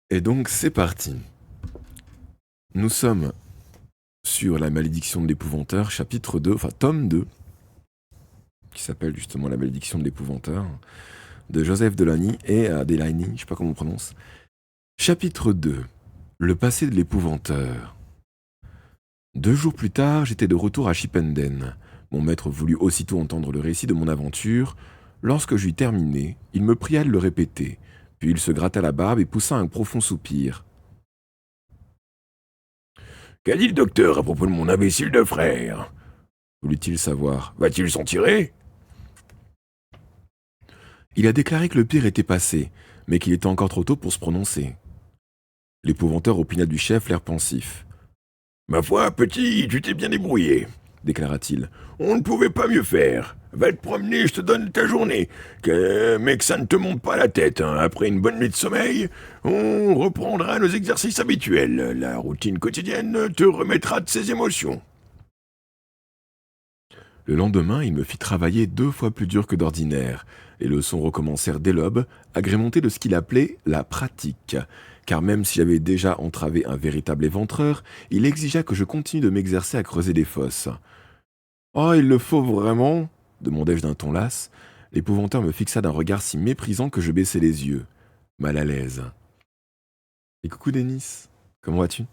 Et donc c'est parti. Nous sommes sur la malédiction de l'épouvanteur, chapitre 2, enfin tome 2, qui s'appelle justement la malédiction de l'épouvanteur, de Joseph Delany et Delaney, je sais pas comment on prononce. Chapitre 2, le passé de l'épouvanteur. 2 jours plus tard, j'étais de retour à Chipenden. Mon maître voulut aussitôt entendre le récit de mon aventure. Lorsque j'eus terminé, il me pria de le répéter, puis il se gratta la barbe et poussa un profond soupir. Qu'a dit le docteur à propos de mon imbécile de frère? Voulut-il savoir. Va-t-il s'en tirer? Il a déclaré que le pire était passé, mais qu'il était encore trop tôt pour se prononcer. L'épouvanteur opina du chef l'air pensif. Ma foi, petit, tu t'es bien débrouillé, Déclara-t-il. On ne pouvait pas mieux faire. Va te promener, je te donne ta journée. Mais que ça ne te monte pas la tête, hein. Après une bonne nuit de sommeil, on reprendra nos exercices habituels. La routine quotidienne te remettra de ses émotions. Le lendemain, il me fit travailler 2 fois plus dur que d'ordinaire. Les leçons recommencèrent dès l'aube, agrémentées de ce qu'il appelait la pratique. Car même si j'avais déjà entravé un véritable éventreur, il exigea que je continue de m'exercer à creuser des fosses. « Oh, il le faut vraiment ?» demandai-je d'un ton las. L'épouvanteur me fixa d'un regard si méprisant que je baissai les yeux, mal à l'aise. « Et coucou Denis, comment vas-tu ?»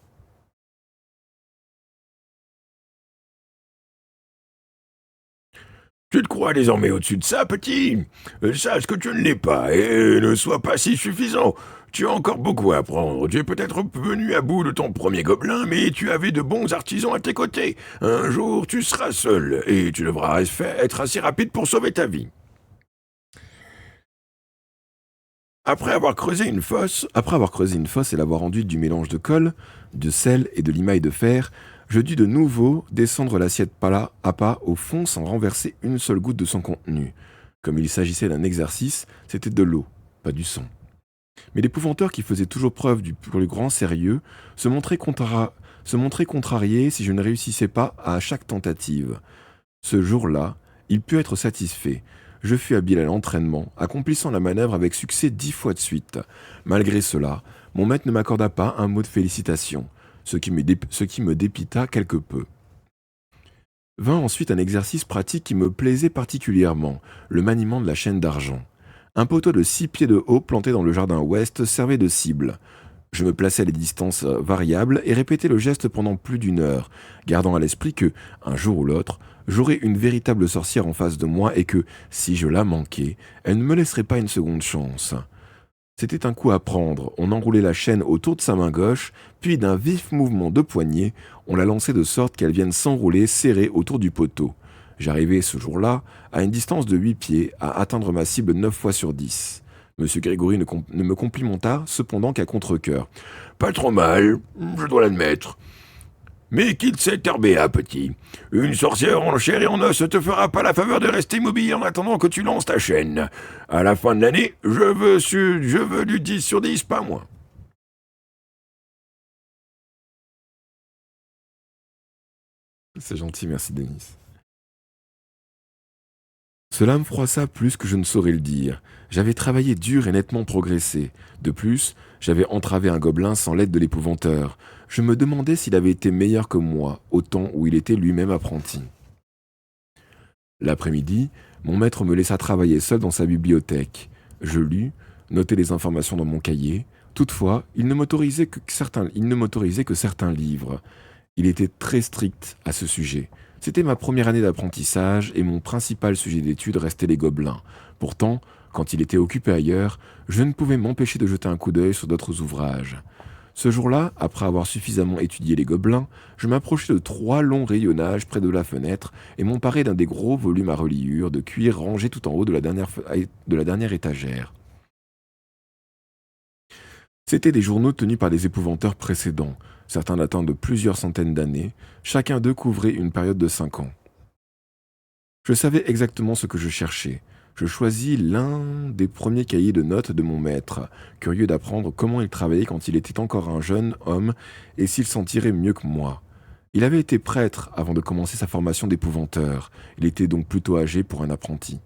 Tu te crois désormais au-dessus de ça, petit? Sache que tu ne l'es pas, et ne sois pas si suffisant. Tu as encore beaucoup à apprendre. Tu es peut-être venu à bout de ton premier gobelin, mais tu avais de bons artisans à tes côtés. Un jour, tu seras seul, et tu devras être assez rapide pour sauver ta vie. Après avoir creusé une fosse et l'avoir enduite du mélange de colle, de sel et de limaille de fer, je dus de nouveau descendre l'assiette pas à pas au fond sans renverser une seule goutte de son contenu. Comme il s'agissait d'un exercice, c'était de l'eau, pas du sang. Mais l'épouvanteur, qui faisait toujours preuve du plus grand sérieux, se montrait contrarié si je ne réussissais pas à chaque tentative. Ce jour-là, il put être satisfait. Je fus habile à l'entraînement, accomplissant la manœuvre avec succès 10 fois de suite. Malgré cela, mon maître ne m'accorda pas un mot de félicitation, ce qui me dépita quelque peu. Vint ensuite un exercice pratique qui me plaisait particulièrement, le maniement de la chaîne d'argent. Un poteau de 6 pieds de haut planté dans le jardin ouest servait de cible. Je me plaçais à des distances variables et répétais le geste pendant plus d'1 heure, gardant à l'esprit que, un jour ou l'autre, j'aurais une véritable sorcière en face de moi et que, si je la manquais, elle ne me laisserait pas une seconde chance. C'était un coup à prendre. On enroulait la chaîne autour de sa main gauche, puis d'un vif mouvement de poignet, on la lançait de sorte qu'elle vienne s'enrouler serrée autour du poteau. J'arrivais ce jour-là, à une distance de 8 pieds, à atteindre ma cible 9 fois sur 10. Monsieur Grégory ne me complimenta cependant qu'à contre-cœur. Pas trop mal, je dois l'admettre. Mais quitte cette RBA, petit. Une sorcière en chair et en os te fera pas la faveur de rester immobile en attendant que tu lances ta chaîne. À la fin de l'année, je veux du 10 sur 10, pas moins. C'est gentil, merci Denis. Cela me froissa plus que je ne saurais le dire. J'avais travaillé dur et nettement progressé. De plus, j'avais entravé un gobelin sans l'aide de l'épouvanteur. Je me demandais s'il avait été meilleur que moi, au temps où il était lui-même apprenti. L'après-midi, mon maître me laissa travailler seul dans sa bibliothèque. Je lus, notai les informations dans mon cahier. Toutefois, il ne m'autorisait que certains livres. Il était très strict à ce sujet. C'était ma première année d'apprentissage et mon principal sujet d'étude restait les gobelins. Pourtant, quand il était occupé ailleurs, je ne pouvais m'empêcher de jeter un coup d'œil sur d'autres ouvrages. Ce jour-là, après avoir suffisamment étudié les gobelins, je m'approchai de 3 longs rayonnages près de la fenêtre et m'emparai d'un des gros volumes à reliure de cuir rangés tout en haut de la dernière étagère. C'étaient des journaux tenus par des épouvanteurs précédents, certains datant de plusieurs centaines d'années, chacun d'eux couvrait une période de 5 ans. Je savais exactement ce que je cherchais. Je choisis l'un des premiers cahiers de notes de mon maître, curieux d'apprendre comment il travaillait quand il était encore un jeune homme et s'il s'en tirait mieux que moi. Il avait été prêtre avant de commencer sa formation d'épouvanteur. Il était donc plutôt âgé pour un apprenti.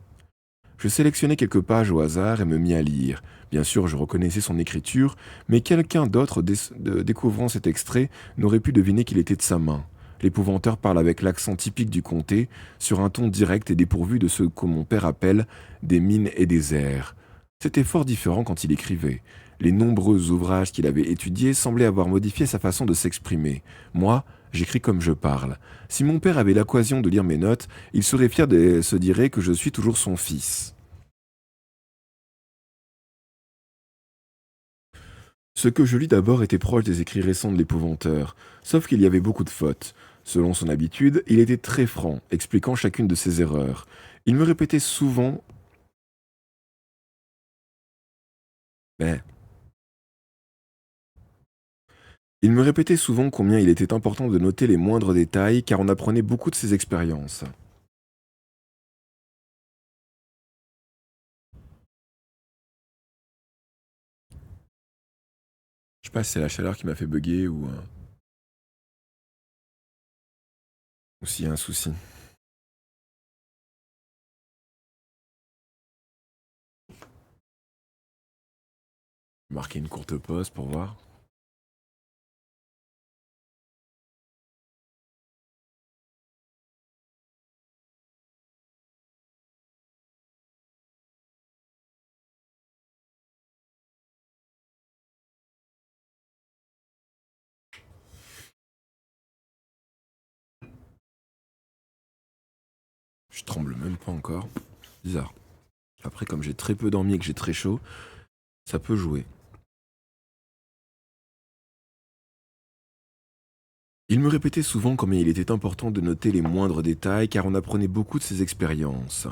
Je sélectionnai quelques pages au hasard et me mis à lire, Bien sûr, je reconnaissais son écriture, mais quelqu'un d'autre découvrant cet extrait n'aurait pu deviner qu'il était de sa main. L'épouvanteur parle avec l'accent typique du comté, sur un ton direct et dépourvu de ce que mon père appelle des mines et des airs. C'était fort différent quand il écrivait. Les nombreux ouvrages qu'il avait étudiés semblaient avoir modifié sa façon de s'exprimer. Moi, j'écris comme je parle. Si mon père avait l'occasion de lire mes notes, il serait fier et se dirait que je suis toujours son fils. Ce que je lis d'abord était proche des écrits récents de l'épouvanteur, sauf qu'il y avait beaucoup de fautes. Selon son habitude, il était très franc, expliquant chacune de ses erreurs. Il me répétait souvent... Mais... Il me répétait souvent combien il était important de noter les moindres détails, car on apprenait beaucoup de ses expériences. Je sais pas si c'est la chaleur qui m'a fait bugger ou s'il y a un souci. Marquer une courte pause pour voir. Je tremble même pas encore. Bizarre. Après, comme j'ai très peu dormi et que j'ai très chaud, ça peut jouer. Il me répétait souvent combien il était important de noter les moindres détails car on apprenait beaucoup de ses expériences.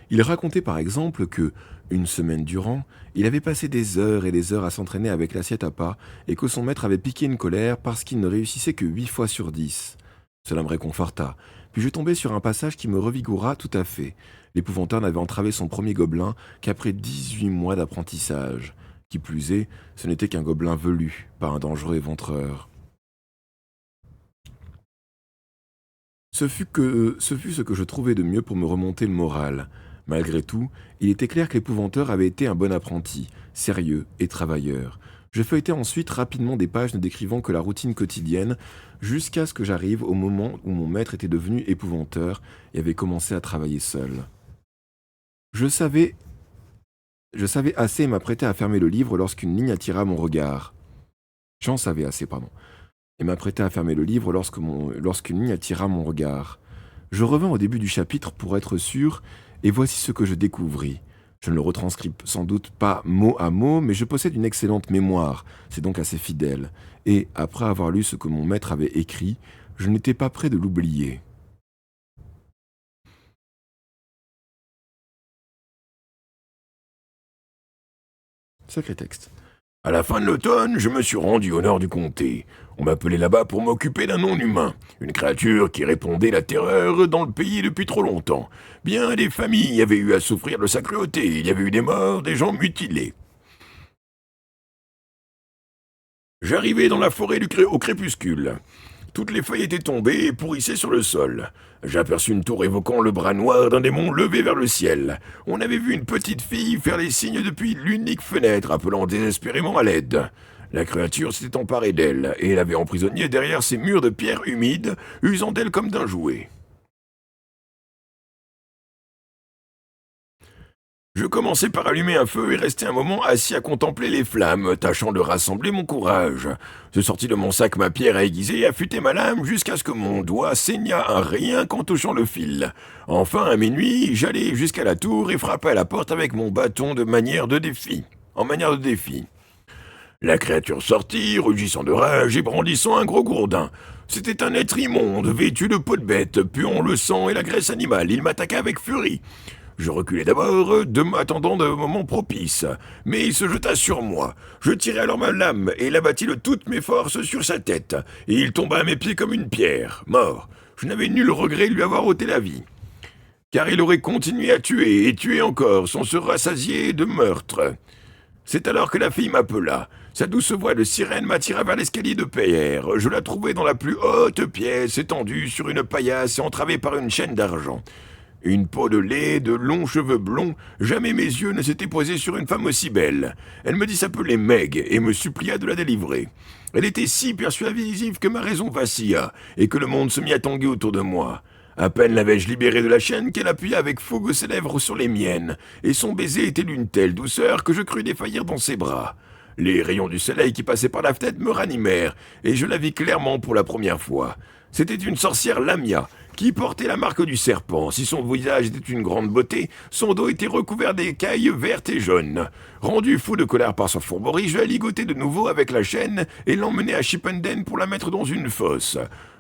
Il racontait par exemple que, une semaine durant, il avait passé des heures et des heures à s'entraîner avec l'assiette à pas et que son maître avait piqué une colère parce qu'il ne réussissait que 8 fois sur 10. Cela me réconforta. Puis je tombai sur un passage qui me revigora tout à fait. L'épouvanteur n'avait entravé son premier gobelin qu'après 18 mois d'apprentissage. Qui plus est, ce n'était qu'un gobelin velu, pas un dangereux éventreur. Ce fut ce que je trouvais de mieux pour me remonter le moral. Malgré tout, il était clair que l'épouvanteur avait été un bon apprenti, sérieux et travailleur. Je feuilletai ensuite rapidement des pages ne décrivant que la routine quotidienne, jusqu'à ce que j'arrive au moment où mon maître était devenu épouvanteur et avait commencé à travailler seul. Je savais, je savais assez et m'apprêtais à fermer le livre lorsqu'une ligne attira mon regard. J'en savais assez, pardon. Et m'apprêtais à fermer le livre lorsqu'une ligne attira mon regard. Je revins au début du chapitre pour être sûr, et voici ce que je découvris. Je ne le retranscris sans doute pas mot à mot, mais je possède une excellente mémoire, c'est donc assez fidèle, et, après avoir lu ce que mon maître avait écrit, je n'étais pas prêt de l'oublier. Sacré texte. À la fin de l'automne, je me suis rendu au nord du comté. On m'appelait là-bas pour m'occuper d'un non-humain, une créature qui répandait la terreur dans le pays depuis trop longtemps. Bien des familles avaient eu à souffrir de sa cruauté, il y avait eu des morts, des gens mutilés. J'arrivais dans la forêt au crépuscule. Toutes les feuilles étaient tombées et pourrissaient sur le sol. J'aperçus une tour évoquant le bras noir d'un démon levé vers le ciel. On avait vu une petite fille faire les signes depuis l'unique fenêtre, appelant désespérément à l'aide. La créature s'était emparée d'elle et l'avait emprisonnée derrière ses murs de pierre humide, usant d'elle comme d'un jouet. Je commençai par allumer un feu et restai un moment assis à contempler les flammes, tâchant de rassembler mon courage. Je sortis de mon sac ma pierre à aiguiser et affûtai ma lame jusqu'à ce que mon doigt saignât un rien qu'en touchant le fil. Enfin, à minuit, j'allai jusqu'à la tour et frappai à la porte avec mon bâton en manière de défi. La créature sortit, rugissant de rage et brandissant un gros gourdin. C'était un être immonde, vêtu de peau de bête, puant le sang et la graisse animale. Il m'attaqua avec furie. Je reculai d'abord, attendant de moment propice, mais il se jeta sur moi. Je tirai alors ma lame et l'abattis de toutes mes forces sur sa tête, et il tomba à mes pieds comme une pierre, mort. Je n'avais nul regret de lui avoir ôté la vie, car il aurait continué à tuer et tuer encore, sans se rassasier de meurtre. C'est alors que la fille m'appela. Sa douce voix de sirène m'attira vers l'escalier de pierre. Je la trouvai dans la plus haute pièce, étendue sur une paillasse et entravée par une chaîne d'argent. Une peau de lait, de longs cheveux blonds, jamais mes yeux ne s'étaient posés sur une femme aussi belle. Elle me dit s'appeler Meg et me supplia de la délivrer. Elle était si persuasive que ma raison vacilla et que le monde se mit à tanguer autour de moi. À peine l'avais-je libérée de la chaîne qu'elle appuya avec fougue ses lèvres sur les miennes, et son baiser était d'une telle douceur que je crus défaillir dans ses bras. Les rayons du soleil qui passaient par la fenêtre me ranimèrent, et je la vis clairement pour la première fois. C'était une sorcière Lamia, qui portait la marque du serpent. Si son visage était une grande beauté, son dos était recouvert d'écailles vertes et jaunes. Rendu fou de colère par sa fourberie, je la ligotai de nouveau avec la chaîne et l'emmenai à Chipenden pour la mettre dans une fosse.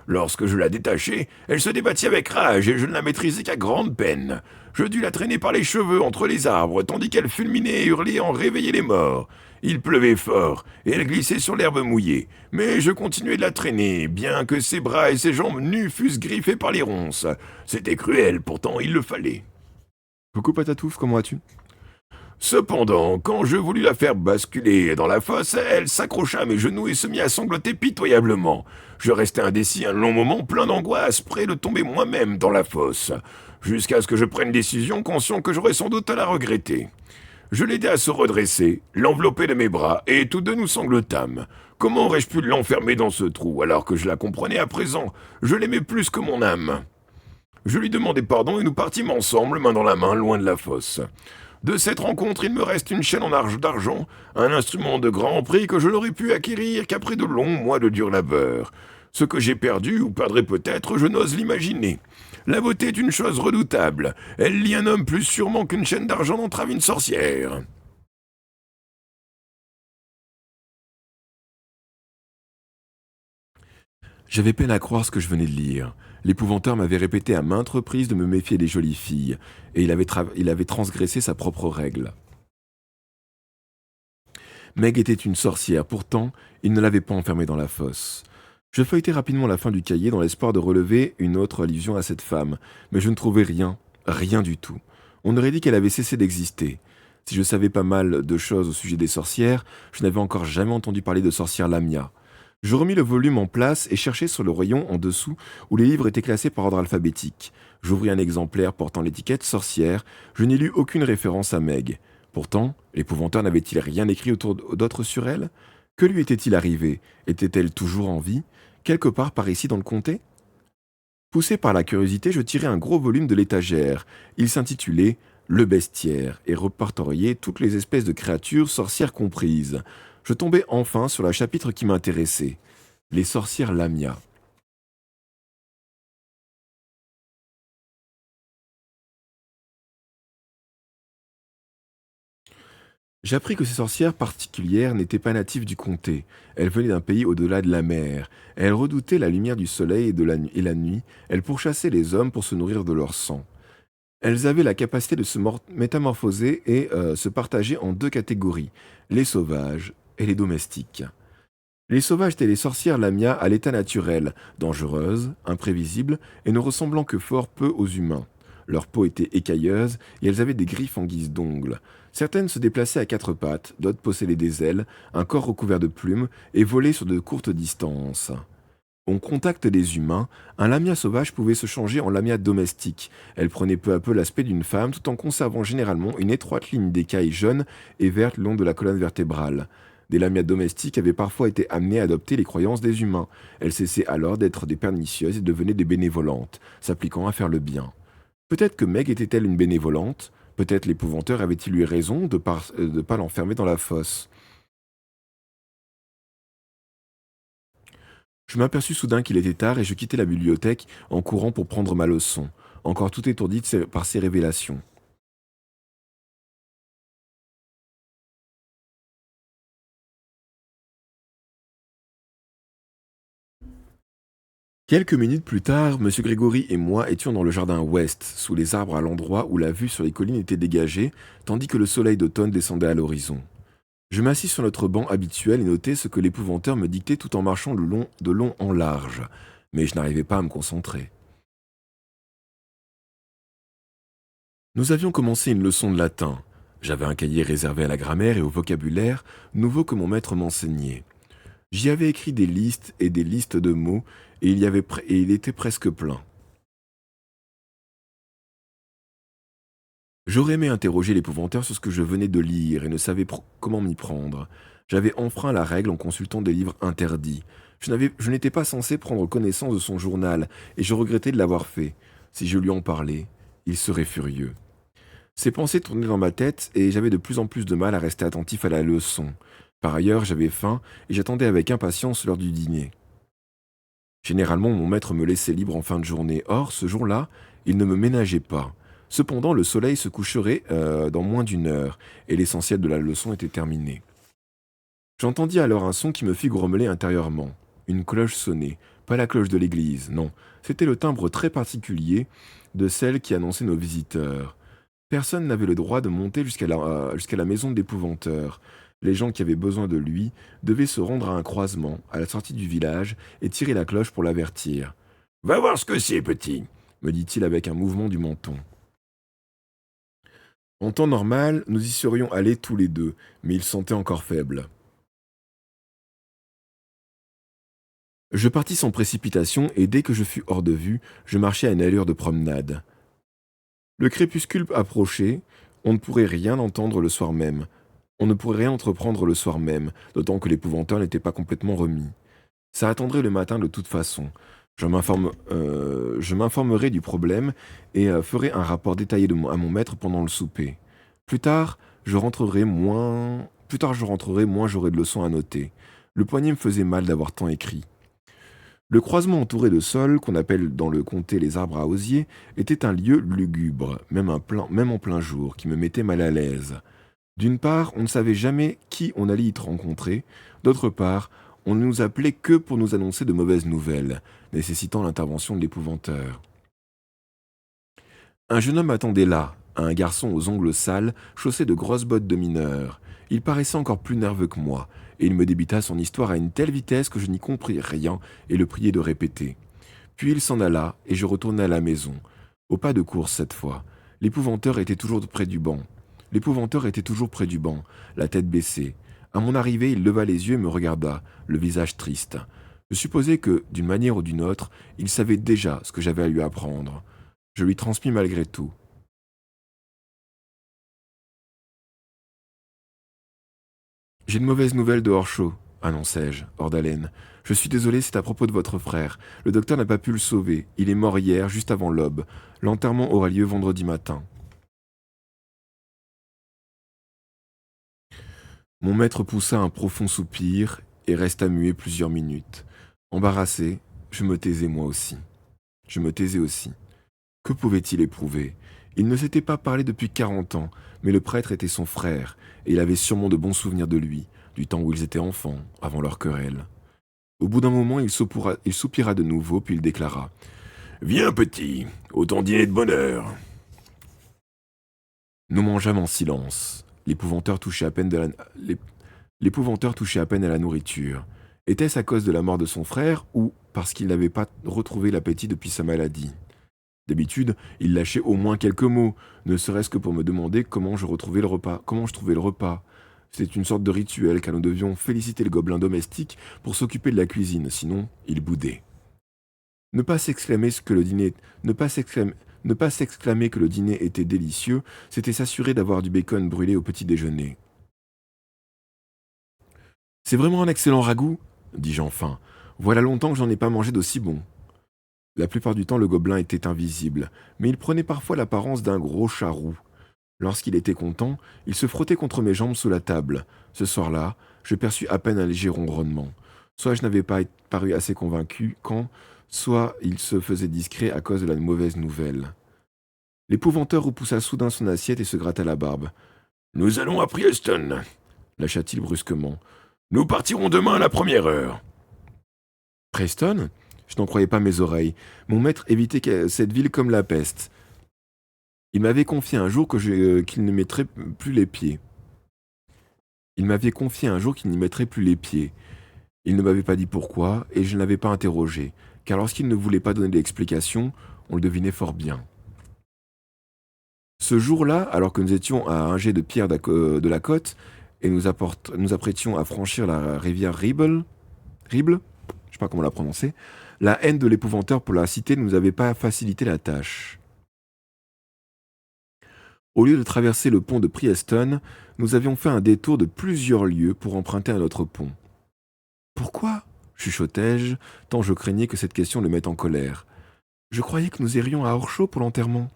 Lorsque je la détachai, elle se débattit avec rage et je ne la maîtrisai qu'à grande peine. Je dus la traîner par les cheveux entre les arbres, tandis qu'elle fulminait et hurlait en réveillait les morts. Il pleuvait fort, et elle glissait sur l'herbe mouillée, mais je continuai de la traîner, bien que ses bras et ses jambes nues fussent griffés par les ronces. C'était cruel, pourtant il le fallait. Coucou Patatouf, comment vas-tu? Cependant, quand je voulus la faire basculer dans la fosse, elle s'accrocha à mes genoux et se mit à sangloter pitoyablement. Je restai indécis un long moment, plein d'angoisse, près de tomber moi-même dans la fosse, jusqu'à ce que je prenne décision, conscient que j'aurais sans doute à la regretter. Je l'aidai à se redresser, l'enveloppai de mes bras, et tous deux nous sanglotâmes. Comment aurais-je pu l'enfermer dans ce trou, alors que je la comprenais à présent? Je l'aimais plus que mon âme. Je lui demandai pardon et nous partîmes ensemble, main dans la main, loin de la fosse. De cette rencontre, il me reste une chaîne en argent d'argent, un instrument de grand prix que je n'aurais pu acquérir qu'après de longs mois de dur labeur. Ce que j'ai perdu, ou perdrai peut-être, je n'ose l'imaginer. La beauté est une chose redoutable. Elle lie un homme plus sûrement qu'une chaîne d'argent n'entrave une sorcière. J'avais peine à croire ce que je venais de lire. L'épouvanteur m'avait répété à maintes reprises de me méfier des jolies filles, et il avait transgressé sa propre règle. Meg était une sorcière, pourtant, il ne l'avait pas enfermée dans la fosse. Je feuilletai rapidement la fin du cahier dans l'espoir de relever une autre allusion à cette femme, mais je ne trouvai rien, rien du tout. On aurait dit qu'elle avait cessé d'exister. Si je savais pas mal de choses au sujet des sorcières, je n'avais encore jamais entendu parler de sorcière Lamia. Je remis le volume en place et cherchai sur le rayon en dessous où les livres étaient classés par ordre alphabétique. J'ouvris un exemplaire portant l'étiquette sorcière, je n'y lus aucune référence à Meg. Pourtant, l'épouvanteur n'avait-il rien écrit autour d'autre sur elle? Que lui était-il arrivé? Était-elle toujours en vie? Quelque part par ici dans le comté? Poussé par la curiosité, je tirai un gros volume de l'étagère. Il s'intitulait Le bestiaire et répertoriait toutes les espèces de créatures, sorcières comprises. Je tombais enfin sur le chapitre qui m'intéressait. Les sorcières Lamia. J'appris que ces sorcières particulières n'étaient pas natives du comté. Elles venaient d'un pays au-delà de la mer. Elles redoutaient la lumière du soleil et la nuit. Elles pourchassaient les hommes pour se nourrir de leur sang. Elles avaient la capacité de se métamorphoser et se partager en deux catégories, les sauvages et les domestiques. Les sauvages étaient les sorcières Lamia à l'état naturel, dangereuses, imprévisibles et ne ressemblant que fort peu aux humains. Leur peau était écailleuse et elles avaient des griffes en guise d'ongles. Certaines se déplaçaient à quatre pattes, d'autres possédaient des ailes, un corps recouvert de plumes et volaient sur de courtes distances. Au contact des humains, un lamia sauvage pouvait se changer en lamia domestique. Elle prenait peu à peu l'aspect d'une femme tout en conservant généralement une étroite ligne d'écailles jaunes et vertes le long de la colonne vertébrale. Des lamias domestiques avaient parfois été amenées à adopter les croyances des humains. Elles cessaient alors d'être des pernicieuses et devenaient des bénévolentes, s'appliquant à faire le bien. Peut-être que Meg était-elle une bénévolente? Peut-être l'épouvanteur avait-il eu raison de pas l'enfermer dans la fosse. Je m'aperçus soudain qu'il était tard et je quittai la bibliothèque en courant pour prendre ma leçon, encore tout étourdi par ces révélations. Quelques minutes plus tard, M. Grégory et moi étions dans le jardin ouest, sous les arbres à l'endroit où la vue sur les collines était dégagée, tandis que le soleil d'automne descendait à l'horizon. Je m'assis sur notre banc habituel et notai ce que l'épouvanteur me dictait tout en marchant de long en large, mais je n'arrivais pas à me concentrer. Nous avions commencé une leçon de latin. J'avais un cahier réservé à la grammaire et au vocabulaire, nouveau que mon maître m'enseignait. J'y avais écrit des listes et des listes de mots, et il était presque plein. J'aurais aimé interroger l'épouvanteur sur ce que je venais de lire et ne savais comment m'y prendre. J'avais enfreint la règle en consultant des livres interdits. Je n'étais pas censé prendre connaissance de son journal, et je regrettais de l'avoir fait. Si je lui en parlais, il serait furieux. Ces pensées tournaient dans ma tête, et j'avais de plus en plus de mal à rester attentif à la leçon. Par ailleurs, j'avais faim, et j'attendais avec impatience l'heure du dîner. Généralement, mon maître me laissait libre en fin de journée. Or, ce jour-là, il ne me ménageait pas. Cependant, le soleil se coucherait dans moins d'une heure, et l'essentiel de la leçon était terminé. J'entendis alors un son qui me fit grommeler intérieurement. Une cloche sonnait, pas la cloche de l'église, non, c'était le timbre très particulier de celle qui annonçait nos visiteurs. Personne n'avait le droit de monter jusqu'à la maison de l'épouvanteur. Les gens qui avaient besoin de lui devaient se rendre à un croisement, à la sortie du village, et tirer la cloche pour l'avertir. Va voir ce que c'est, petit. Me dit-il avec un mouvement du menton. En temps normal, nous y serions allés tous les deux, mais il sentait encore faible. Je partis sans précipitation, et dès que je fus hors de vue, je marchai à une allure de promenade. Le crépuscule approchait, on ne pourrait rien entendre le soir même. On ne pourrait rien entreprendre le soir même, d'autant que l'épouvanteur n'était pas complètement remis. Ça attendrait le matin de toute façon. Je m'informerai du problème et ferai un rapport détaillé à mon maître pendant le souper. Plus tard je rentrerai, moins j'aurai de leçons à noter. Le poignet me faisait mal d'avoir tant écrit. Le croisement entouré de saules, qu'on appelle dans le comté les arbres à osier, était un lieu lugubre, même en plein jour, qui me mettait mal à l'aise. D'une part, on ne savait jamais qui on allait y rencontrer. D'autre part, on ne nous appelait que pour nous annoncer de mauvaises nouvelles, nécessitant l'intervention de l'épouvanteur. Un jeune homme attendait là, un garçon aux ongles sales, chaussé de grosses bottes de mineur. Il paraissait encore plus nerveux que moi, et il me débita son histoire à une telle vitesse que je n'y compris rien et le priai de répéter. Puis il s'en alla, et je retournai à la maison. Au pas de course cette fois. L'épouvanteur était toujours près du banc. L'épouvanteur était toujours près du banc, la tête baissée. À mon arrivée, il leva les yeux et me regarda, le visage triste. Je supposai que, d'une manière ou d'une autre, il savait déjà ce que j'avais à lui apprendre. Je lui transmis malgré tout. J'ai une mauvaise nouvelle de Horchaud, annonçai-je, hors d'haleine. Je suis désolé, c'est à propos de votre frère. Le docteur n'a pas pu le sauver. Il est mort hier, juste avant l'aube. L'enterrement aura lieu vendredi matin. Mon maître poussa un profond soupir et resta muet plusieurs minutes. Embarrassé, je me taisais moi aussi. Je me taisais aussi. Que pouvait-il éprouver? Il ne s'était pas parlé depuis 40 ans, mais le prêtre était son frère, et il avait sûrement de bons souvenirs de lui, du temps où ils étaient enfants, avant leur querelle. Au bout d'un moment, il soupira de nouveau, puis il déclara. Viens, petit, autant dîner de bonne heure. Nous mangeâmes en silence. L'épouvanteur touchait à peine à la nourriture. Était-ce à cause de la mort de son frère ou parce qu'il n'avait pas retrouvé l'appétit depuis sa maladie? D'habitude, il lâchait au moins quelques mots, ne serait-ce que pour me demander comment je trouvais le repas. C'était une sorte de rituel car nous devions féliciter le gobelin domestique pour s'occuper de la cuisine, sinon il boudait. Ne pas s'exclamer que le dîner était délicieux, c'était s'assurer d'avoir du bacon brûlé au petit déjeuner. C'est vraiment un excellent ragoût, dis-je enfin. Voilà longtemps que j'en ai pas mangé d'aussi bon. La plupart du temps, le gobelin était invisible, mais il prenait parfois l'apparence d'un gros chat roux. Lorsqu'il était content, il se frottait contre mes jambes sous la table. Ce soir-là, je perçus à peine un léger ronronnement. Soit je n'avais pas paru assez convaincu soit il se faisait discret à cause de la mauvaise nouvelle. L'épouvanteur repoussa soudain son assiette et se gratta la barbe. Nous allons à Prieston, lâcha-t-il brusquement. Nous partirons demain à la première heure. Preston? Je n'en croyais pas mes oreilles. Mon maître évitait cette ville comme la peste. Il m'avait confié un jour qu'il ne mettrait plus les pieds. Il m'avait confié un jour qu'il n'y mettrait plus les pieds. Il ne m'avait pas dit pourquoi, et je ne l'avais pas interrogé, car lorsqu'il ne voulait pas donner d'explication, on le devinait fort bien. Ce jour-là, alors que nous étions à un jet de pierre de la côte, et nous apprêtions à franchir la rivière Ribble, je ne sais pas comment la prononcer, la haine de l'épouvanteur pour la cité ne nous avait pas facilité la tâche. Au lieu de traverser le pont de Prieston, nous avions fait un détour de plusieurs lieues pour emprunter un autre pont. Pourquoi chuchotai-je, tant je craignais que cette question le mette en colère. Je croyais que nous irions à Orchaud pour l'enterrement.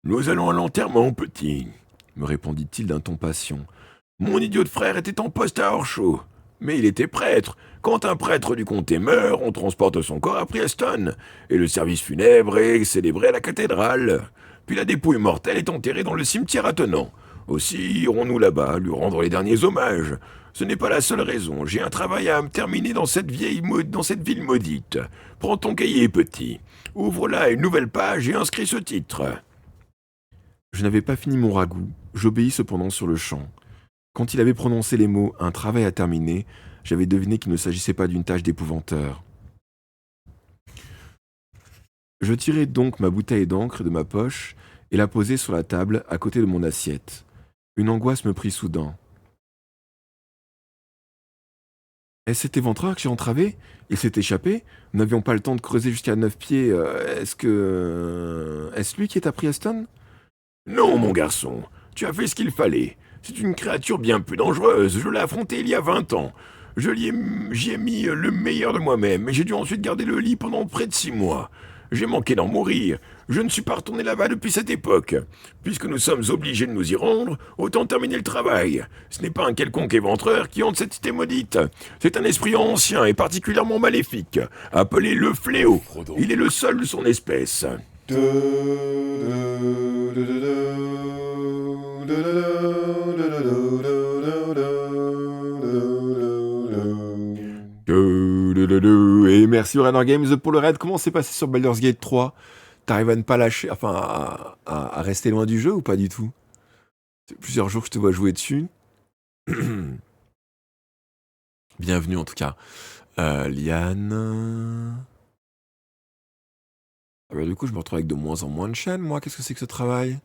Nous allons à l'enterrement, petit, me répondit-il d'un ton patient. Mon idiot de frère était en poste à Orchaud, mais il était prêtre. Quand un prêtre du comté meurt, on transporte son corps à Prieston, et le service funèbre est célébré à la cathédrale. Puis la dépouille mortelle est enterrée dans le cimetière attenant. Aussi irons-nous là-bas lui rendre les derniers hommages. Ce n'est pas la seule raison. J'ai un travail à terminer dans cette ville maudite. Prends ton cahier, petit. Ouvre là une nouvelle page et inscris ce titre. Je n'avais pas fini mon ragoût, j'obéis cependant sur le champ. Quand il avait prononcé les mots « un travail à terminer », j'avais deviné qu'il ne s'agissait pas d'une tâche d'épouvanteur. Je tirai donc ma bouteille d'encre de ma poche et la posai sur la table à côté de mon assiette. Une angoisse me prit soudain. Est-ce cet éventreur que j'ai entravé? Il s'est échappé? Nous n'avions pas le temps de creuser jusqu'à 9 pieds. Est-ce lui qui est à Prieston? Non, mon garçon, tu as fait ce qu'il fallait. C'est une créature bien plus dangereuse. Je l'ai affrontée il y a 20 ans. J'y ai mis le meilleur de moi-même, et j'ai dû ensuite garder le lit pendant près de 6 mois. J'ai manqué d'en mourir. Je ne suis pas retourné là-bas depuis cette époque. Puisque nous sommes obligés de nous y rendre, autant terminer le travail. Ce n'est pas un quelconque éventreur qui hante cette cité maudite. C'est un esprit ancien et particulièrement maléfique, appelé le Fléau. Il est le seul de son espèce. Et merci Runner Games pour le raid. Comment s'est passé sur Baldur's Gate 3? T'arrives à ne pas lâcher, enfin à rester loin du jeu ou pas du tout? C'est plusieurs jours que je te vois jouer dessus. Bienvenue en tout cas. Liane. Ah bah, du coup, je me retrouve avec de moins en moins de chaînes, moi. Qu'est-ce que c'est que ce travail?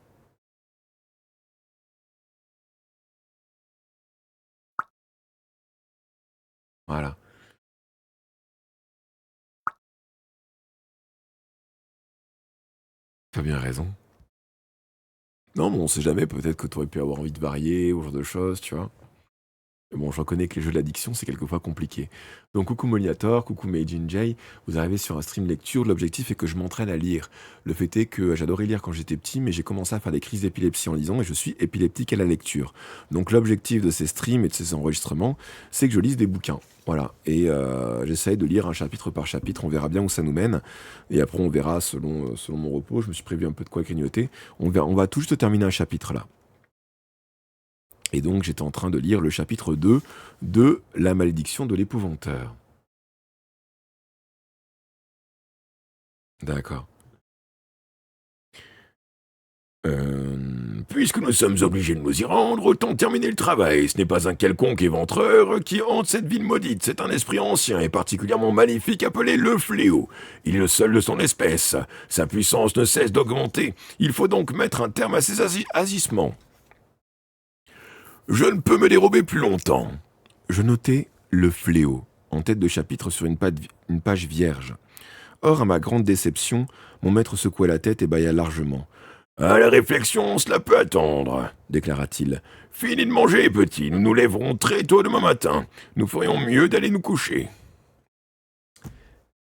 Voilà. T'as bien raison. Non, mais on sait jamais, peut-être que t'aurais pu avoir envie de varier, ou ce genre de choses, tu vois. Mais bon, je reconnais que les jeux d'addiction, c'est quelquefois compliqué. Donc, coucou Moliator, coucou Meijin J, vous arrivez sur un stream lecture, l'objectif est que je m'entraîne à lire. Le fait est que j'adorais lire quand j'étais petit, mais j'ai commencé à faire des crises d'épilepsie en lisant, et je suis épileptique à la lecture. Donc, l'objectif de ces streams et de ces enregistrements, c'est que je lise des bouquins. Voilà, et j'essaye de lire un chapitre par chapitre, on verra bien où ça nous mène, et après on verra selon mon repos, je me suis prévu un peu de quoi grignoter, on va tout juste terminer un chapitre là. Et donc j'étais en train de lire le chapitre 2 de La malédiction de l'épouvanteur. D'accord. Puisque nous sommes obligés de nous y rendre, autant terminer le travail. Ce n'est pas un quelconque éventreur qui hante cette ville maudite, c'est un esprit ancien et particulièrement maléfique appelé le Fléau. Il est le seul de son espèce. Sa puissance ne cesse d'augmenter. Il faut donc mettre un terme à ses agissements. Je ne peux me dérober plus longtemps. Je notais le Fléau en tête de chapitre sur une page vierge. Or, à ma grande déception, mon maître secoua la tête et bâilla largement. À la réflexion, cela peut attendre, déclara-t-il. Fini de manger, petit, nous nous lèverons très tôt demain matin. Nous ferions mieux d'aller nous coucher.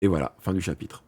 Et voilà, fin du chapitre.